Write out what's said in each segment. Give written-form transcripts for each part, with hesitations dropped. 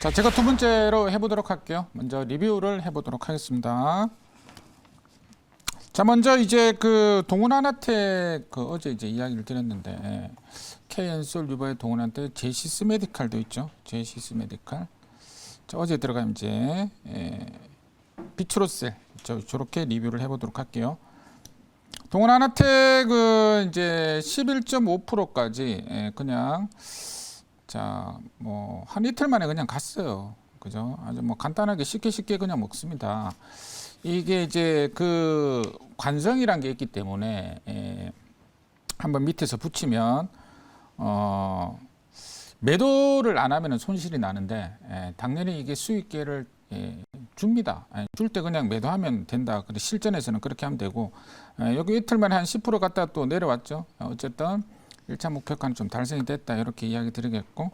자, 제가 두 번째로 해보도록 할게요. 먼저 리뷰를 해보도록 하겠습니다. 자, 먼저 이제 그 동원하나텍 어제 이제 이야기를 드렸는데 KN솔 유바의 동원하나텍 제시스 메디칼도 있죠. 제시스 메디칼. 자, 어제 들어가면 이제 비트로셀 저렇게 리뷰를 해보도록 할게요. 동원하나텍은 이제 11.5%까지 그냥 자, 뭐 한 이틀 만에 그냥 갔어요. 그죠? 아주 뭐 간단하게 쉽게 그냥 먹습니다. 이게 이제 그 관성이란 게 있기 때문에 한번 밑에서 붙이면 매도를 안 하면 손실이 나는데 당연히 이게 수익계를 줍니다. 줄 때 그냥 매도하면 된다. 근데 실전에서는 그렇게 하면 되고 여기 이틀 만에 한 10% 갔다 또 내려왔죠. 어쨌든 1차 목표가는 좀 달성이 됐다. 이렇게 이야기 드리겠고,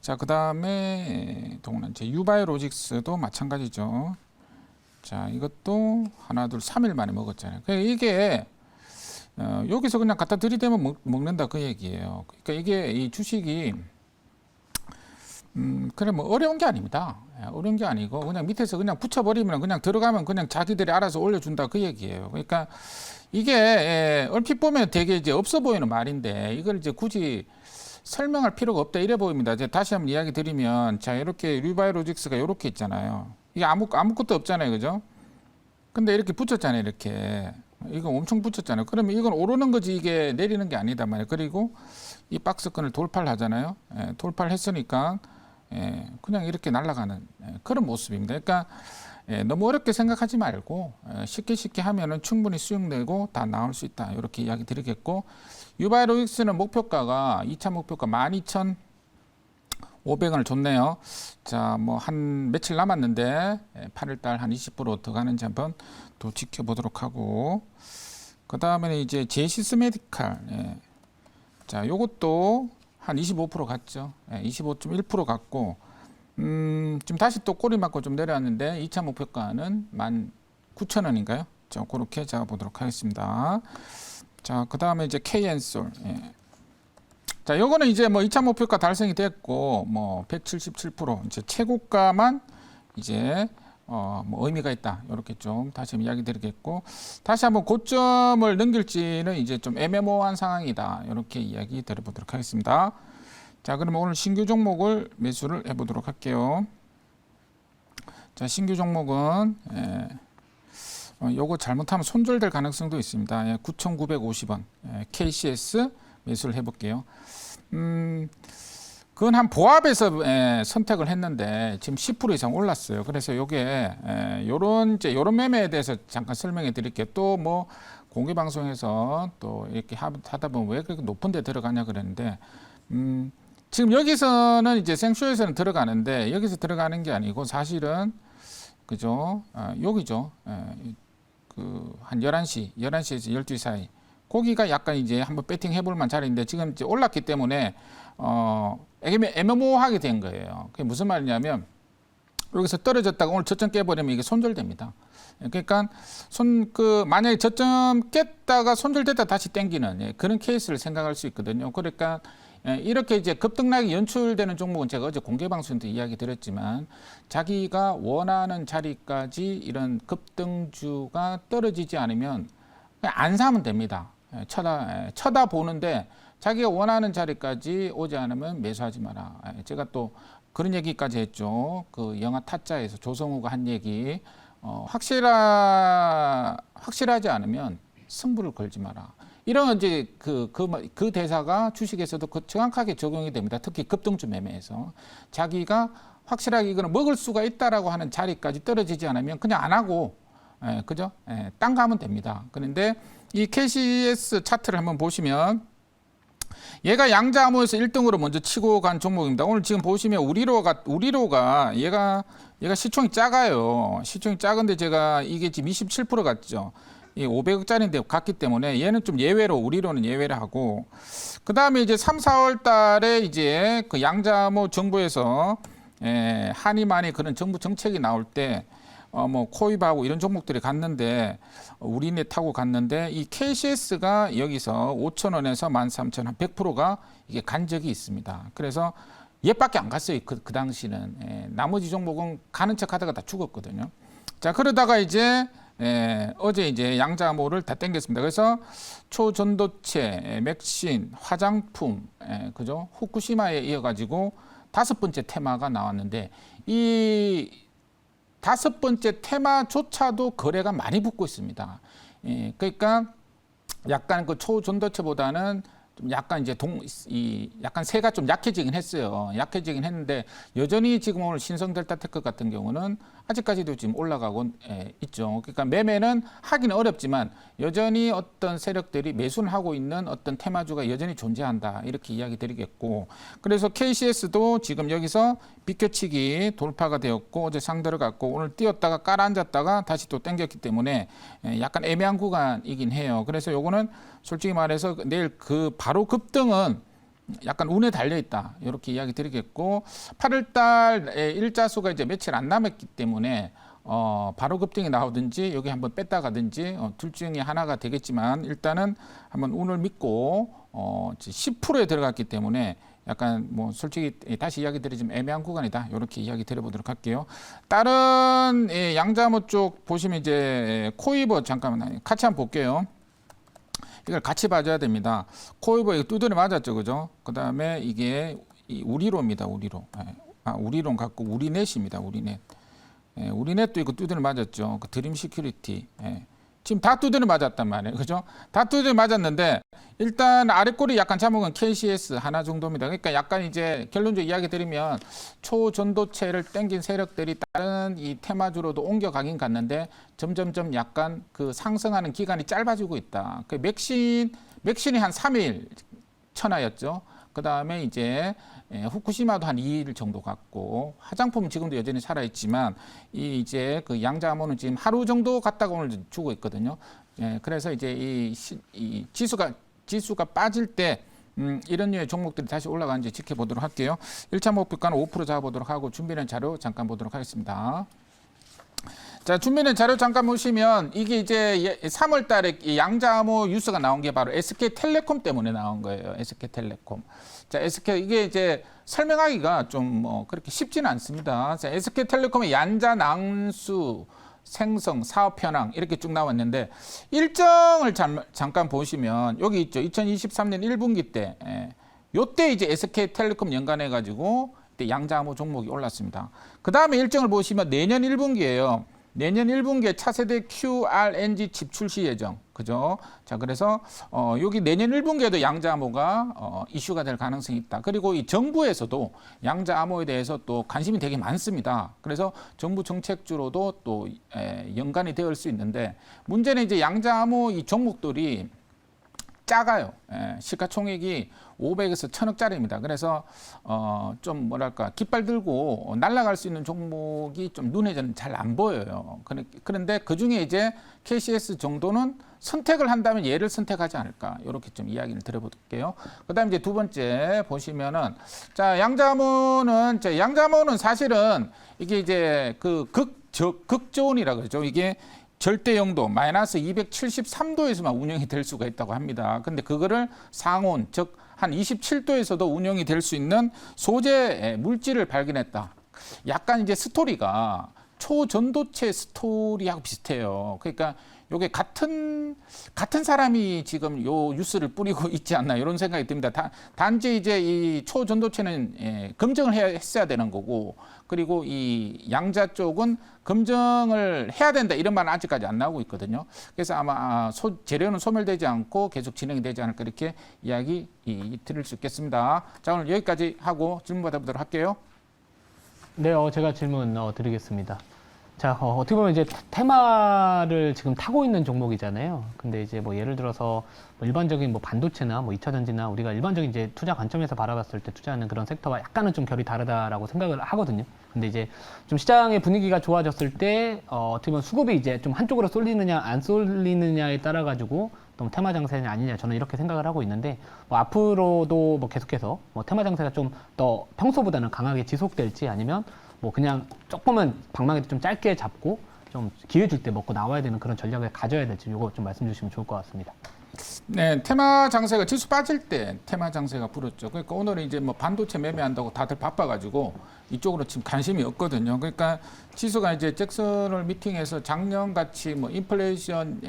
자, 그 다음에 동원 이제 유바이로직스도 마찬가지죠. 자, 이것도 하나, 둘, 3일 만에 먹었잖아요. 그러니까 이게 여기서 그냥 갖다 들이대면 먹는다 그 얘기예요. 그러니까 이게 이 주식이 그래 뭐 어려운 게 아닙니다. 어려운 게 아니고 그냥 밑에서 그냥 붙여버리면 그냥 들어가면 그냥 자기들이 알아서 올려준다 그 얘기예요. 그러니까 이게 얼핏 보면 되게 이제 없어 보이는 말인데 이걸 이제 굳이 설명할 필요가 없다 이래 보입니다. 이제 다시 한번 이야기 드리면 자 이렇게 유바이로직스가 이렇게 있잖아요. 이게 아무것도 없잖아요, 그죠? 근데 이렇게 붙였잖아요, 이렇게. 이거 엄청 붙였잖아요. 그러면 이건 오르는 거지 이게 내리는 게 아니다 말이에요. 그리고 이 박스권을 돌파를 하잖아요. 돌파를 했으니까 그냥 이렇게 날아가는 그런 모습입니다. 그러니까 너무 어렵게 생각하지 말고 쉽게 하면은 충분히 수익 내고 다 나올 수 있다. 이렇게 이야기 드리겠고, 유바이로직스는 목표가가 2차 목표가 12,500원을 줬네요. 자, 뭐 한 며칠 남았는데 8월달 한 20% 더 가는지 한번 또 지켜보도록 하고, 그 다음에는 이제 제시스 메디칼. 자, 요것도 한 25% 갔죠. 25.1% 갔고, 지금 다시 또 꼬리 맞고 좀 내려왔는데 2차 목표가는 19,000원인가요? 자, 그렇게 잡아보도록 하겠습니다. 자, 그 다음에 이제 KN솔. 자, 요거는 이제 뭐 2차 목표가 달성이 됐고, 뭐 177% 이제 최고가만 이제 뭐 의미가 있다. 이렇게 좀 다시 한번 이야기 드리겠고, 다시 한번 고점을 넘길지는 이제 좀 애매모호한 상황이다. 이렇게 이야기 드려보도록 하겠습니다. 자, 그러면 오늘 신규 종목을 매수를 해보도록 할게요. 자, 신규 종목은 요거 잘못하면 손절될 가능성도 있습니다. 9,950원 KCS 매수를 해볼게요. 그건 한 보합에서 선택을 했는데 지금 10% 이상 올랐어요. 그래서 요게 요런 매매에 대해서 잠깐 설명해 드릴게요. 또 뭐 공개 방송에서 또 이렇게 하다 보면 왜 그렇게 높은 데 들어가냐 그랬는데 지금 여기서는 이제 생쇼에서는 들어가는데 여기서 들어가는 게 아니고 사실은 그죠? 여기죠. 그 한 11시에서 12시 사이. 거기가 약간 이제 한번 배팅 해볼 만 자리인데 지금 이제 올랐기 때문에 애매모호하게 된 거예요. 그게 무슨 말이냐면 여기서 떨어졌다가 오늘 저점 깨버리면 이게 손절됩니다. 그러니까 만약에 저점 깼다가 손절됐다 다시 땡기는 그런 케이스를 생각할 수 있거든요. 그러니까 이렇게 이제 급등락이 연출되는 종목은 제가 어제 공개 방송에도 이야기 드렸지만 자기가 원하는 자리까지 이런 급등주가 떨어지지 않으면 그냥 안 사면 됩니다. 쳐다보는데 자기가 원하는 자리까지 오지 않으면 매수하지 마라. 제가 또 그런 얘기까지 했죠. 그 영화 타짜에서 조성우가 한 얘기. 확실하지 않으면 승부를 걸지 마라. 이런 이제 그 대사가 주식에서도 정확하게 적용이 됩니다. 특히 급등주 매매에서 자기가 확실하게 이거는 먹을 수가 있다라고 하는 자리까지 떨어지지 않으면 그냥 안 하고 그죠? 딴 가면 됩니다. 그런데 이 KCS 차트를 한번 보시면 얘가 양자암호에서 1등으로 먼저 치고 간 종목입니다. 오늘 지금 보시면 우리로가 얘가 시총이 작아요. 시총이 작은데 제가 이게 지금 27% 갔죠. 이 500억짜리인데 갔기 때문에 얘는 좀 예외로 우리로는 예외를 하고, 그 다음에 이제 3, 4월 달에 이제 그 양자암호 정부에서 한이만이 그런 정부 정책이 나올 때 뭐 코이브하고 이런 종목들이 갔는데 우리네 타고 갔는데 이 KCS가 여기서 5,000원에서 13,000원 100%가 이게 간 적이 있습니다. 그래서 얘밖에 안 갔어요. 그 당시는. 예, 나머지 종목은 가는 척 하다가 다 죽었거든요. 자, 그러다가 이제 어제 이제 양자모를 다 땡겼습니다. 그래서 초전도체, 맥신, 화장품, 그죠? 후쿠시마에 이어가지고 5번째 테마가 나왔는데 이 5번째 테마조차도 거래가 많이 붙고 있습니다. 예, 그러니까 약간 그 초전도체보다는 좀 약간 이제 약간 세가 좀 약해지긴 했어요. 약해지긴 했는데 여전히 지금 오늘 신성델타테크 같은 경우는 아직까지도 지금 올라가고 있죠. 그러니까 매매는 하기는 어렵지만 여전히 어떤 세력들이 매수를 하고 있는 어떤 테마주가 여전히 존재한다. 이렇게 이야기 드리겠고. 그래서 KCS도 지금 여기서 비껴치기 돌파가 되었고 어제 상 들어갔고 오늘 뛰었다가 깔아앉았다가 다시 또 땡겼기 때문에 약간 애매한 구간이긴 해요. 그래서 요거는 솔직히 말해서 내일 그 바로 급등은 약간 운에 달려 있다. 이렇게 이야기 드리겠고 8월 달에 일자수가 이제 며칠 안 남았기 때문에 바로 급등이 나오든지 여기 한번 뺐다 가든지 둘 중에 하나가 되겠지만 일단은 한번 운을 믿고 10%에 들어갔기 때문에 약간 뭐 솔직히 다시 이야기 드리지만 애매한 구간이다. 이렇게 이야기 드려보도록 할게요. 다른 양자모 쪽 보시면 이제 코이버 잠깐만 같이 한번 볼게요. 이걸 같이 봐줘야 됩니다. 코이버 이거 두드려 맞았죠, 그죠? 그 다음에 이게 우리로입니다, 우리로. 우리로 갖고 우리넷입니다, 우리넷. 우리넷도 이거 두드려 맞았죠. 그 드림 시큐리티. 지금 다 두드려 맞았단 말이에요, 그죠? 다 두드려 맞았는데 일단 아래 꼬리 약간 잡은 KCS 하나 정도입니다. 그러니까 약간 이제 결론적으로 이야기 드리면 초전도체를 땡긴 세력들이 다른 이 테마주로도 옮겨가긴 갔는데 점점점 약간 그 상승하는 기간이 짧아지고 있다. 그 맥신이 한 3일 천하였죠. 그 다음에 이제 후쿠시마도 한 2일 정도 갔고 화장품은 지금도 여전히 살아있지만 이제 그 양자암호는 지금 하루 정도 갔다가 오늘 주고 있거든요. 그래서 이제 이 지수가 빠질 때 이런 류의 종목들이 다시 올라가는지 지켜보도록 할게요. 1차 목표가는 5% 잡아보도록 하고 준비된 자료 잠깐 보도록 하겠습니다. 자, 준비된 자료 잠깐 보시면 이게 이제 3월 달에 양자암호 뉴스가 나온 게 바로 SK텔레콤 때문에 나온 거예요. SK텔레콤. 자, 이게 이제 설명하기가 좀 그렇게 쉽지는 않습니다. 자, SK텔레콤의 양자 낭수 생성, 사업 현황 이렇게 쭉 나왔는데 일정을 잠깐 보시면 여기 있죠. 2023년 1분기 때 요때 이제 SK텔레콤 연관해 가지고 양자암호 종목이 올랐습니다. 그 다음에 일정을 보시면 내년 1분기예요. 내년 1분기에 차세대 QRNG 칩 출시 예정. 그죠? 자, 그래서 여기 내년 1분기에도 양자암호가 이슈가 될 가능성이 있다. 그리고 이 정부에서도 양자암호에 대해서 또 관심이 되게 많습니다. 그래서 정부 정책주로도 또 연관이 될 수 있는데 문제는 이제 양자암호 이 종목들이 작아요. 시가총액이 500에서 1000억짜리입니다. 그래서 좀 뭐랄까 깃발 들고 날아갈 수 있는 종목이 좀 눈에 잘 안 보여요. 그런데 그 중에 이제 KCS 정도는 선택을 한다면 얘를 선택하지 않을까 이렇게 좀 이야기를 드려볼게요. 그다음 이제 두 번째 보시면은 자 양자암호는 사실은 이게 이제 그 극저온이라 그러죠. 이게 절대 영도 마이너스 273도에서만 운영이 될 수가 있다고 합니다. 근데 그거를 상온 즉 한 27도에서도 운영이 될 수 있는 소재 물질을 발견했다. 약간 이제 스토리가 초전도체 스토리하고 비슷해요. 그러니까 요게 같은 사람이 지금 요 뉴스를 뿌리고 있지 않나 이런 생각이 듭니다. 단지 이제 이 초전도체는 검증을 했어야 되는 거고 그리고 이 양자 쪽은 검증을 해야 된다 이런 말은 아직까지 안 나오고 있거든요. 그래서 아마 재료는 소멸되지 않고 계속 진행이 되지 않을까 이렇게 이야기 드릴 수 있겠습니다. 자, 오늘 여기까지 하고 질문 받아보도록 할게요. 네, 제가 질문 드리겠습니다. 자, 어떻게 보면 이제 테마를 지금 타고 있는 종목이잖아요. 근데 이제 뭐 예를 들어서 뭐 일반적인 뭐 반도체나 뭐 2차 전지나 우리가 일반적인 이제 투자 관점에서 바라봤을 때 투자하는 그런 섹터와 약간은 좀 결이 다르다라고 생각을 하거든요. 근데 이제 좀 시장의 분위기가 좋아졌을 때 어떻게 보면 수급이 이제 좀 한쪽으로 쏠리느냐 안 쏠리느냐에 따라 가지고 또 테마 장세냐 아니냐 저는 이렇게 생각을 하고 있는데 뭐 앞으로도 뭐 계속해서 뭐 테마 장세가 좀 더 평소보다는 강하게 지속될지 아니면 뭐 그냥 조금은 방망이도 좀 짧게 잡고 좀 기회 줄 때 먹고 나와야 되는 그런 전략을 가져야 될지 이거 좀 말씀 주시면 좋을 것 같습니다. 네, 테마 장세가 지수 빠질 때 테마 장세가 불었죠. 그러니까 오늘은 이제 뭐 반도체 매매한다고 다들 바빠가지고 이쪽으로 지금 관심이 없거든요. 그러니까 지수가 이제 잭슨홀 미팅에서 작년 같이 뭐 인플레이션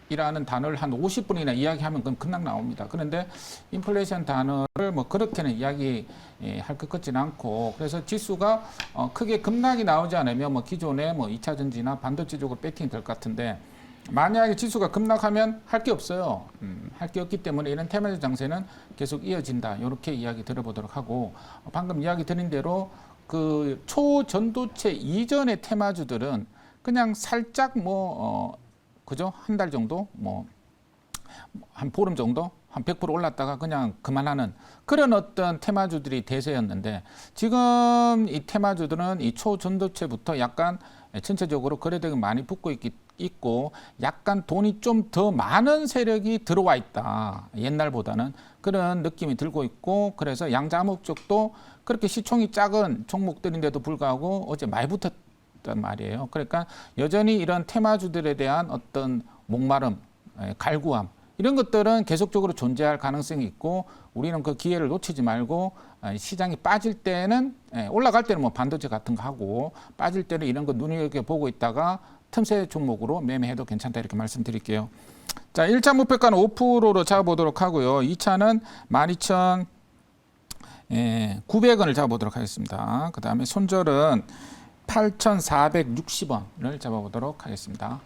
이라는 단어를 한 50분이나 이야기하면 그건 급락 나옵니다. 그런데 인플레이션 단어를 뭐 그렇게는 이야기할 것 같지는 않고 그래서 지수가 크게 급락이 나오지 않으면 뭐 기존에 뭐 2차 전지나 반도체 쪽으로 배팅이 될 것 같은데 만약에 지수가 급락하면 할 게 없어요. 할 게 없기 때문에 이런 테마적 장세는 계속 이어진다. 이렇게 이야기 들어보도록 하고 방금 이야기 드린 대로 그 초전도체 이전의 테마주들은 그냥 살짝 그죠? 한 달 정도, 한 보름 정도, 한 100% 올랐다가 그냥 그만하는 그런 어떤 테마주들이 대세였는데 지금 이 테마주들은 이 초전도체부터 약간 전체적으로 거래대금 많이 붙고 있고 약간 돈이 좀 더 많은 세력이 들어와 있다. 옛날보다는 그런 느낌이 들고 있고 그래서 양자목 쪽도 그렇게 시총이 작은 종목들인데도 불구하고 어제 많이 붙었단 말이에요. 그러니까 여전히 이런 테마주들에 대한 어떤 목마름, 갈구함 이런 것들은 계속적으로 존재할 가능성이 있고 우리는 그 기회를 놓치지 말고 시장이 빠질 때는 올라갈 때는 뭐 반도체 같은 거 하고 빠질 때는 이런 거 눈여겨보고 있다가 틈새 종목으로 매매해도 괜찮다 이렇게 말씀드릴게요. 자, 1차 목표가는 5%로 잡아보도록 하고요. 2차는 12,900원을 잡아보도록 하겠습니다. 그 다음에 손절은 8,460원을 잡아보도록 하겠습니다.